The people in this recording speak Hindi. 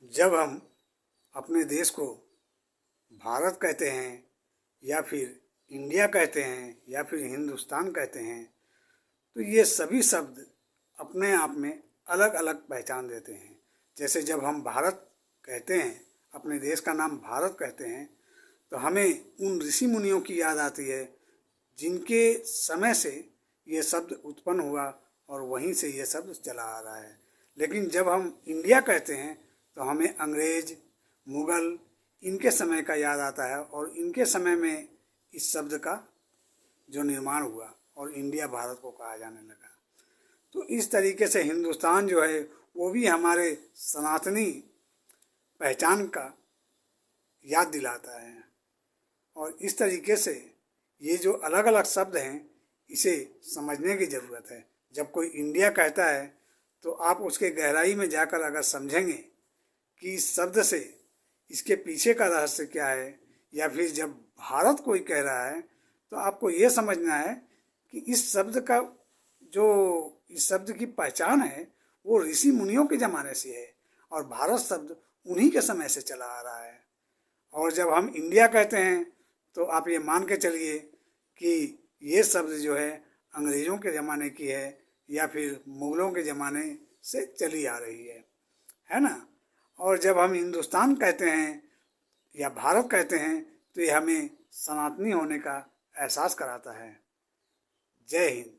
जब हम अपने देश को भारत कहते हैं या फिर इंडिया कहते हैं या फिर हिंदुस्तान कहते हैं, तो ये सभी शब्द अपने आप में अलग अलग पहचान देते हैं। जैसे जब हम भारत कहते हैं, अपने देश का नाम भारत कहते हैं, तो हमें उन ऋषि मुनियों की याद आती है जिनके समय से ये शब्द उत्पन्न हुआ और वहीं से ये शब्द चला आ रहा है। लेकिन जब हम इंडिया कहते हैं तो हमें अंग्रेज, मुगल, इनके समय का याद आता है और इनके समय में इस शब्द का जो निर्माण हुआ और इंडिया भारत को कहा जाने लगा। तो इस तरीके से हिंदुस्तान जो है वो भी हमारे सनातनी पहचान का याद दिलाता है। और इस तरीके से ये जो अलग अलग शब्द हैं, इसे समझने की ज़रूरत है। जब कोई इंडिया कहता है तो आप उसके गहराई में जाकर अगर समझेंगे कि इस शब्द से इसके पीछे का रहस्य क्या है, या फिर जब भारत कोई कह रहा है तो आपको ये समझना है कि इस शब्द की पहचान है वो ऋषि मुनियों के ज़माने से है और भारत शब्द उन्हीं के समय से चला आ रहा है। और जब हम इंडिया कहते हैं तो आप ये मान के चलिए कि ये शब्द जो है अंग्रेज़ों के ज़माने की है या फिर मुग़लों के ज़माने से चली आ रही है ना। और जब हम हिंदुस्तान कहते हैं या भारत कहते हैं तो ये हमें सनातनी होने का एहसास कराता है। जय हिंद।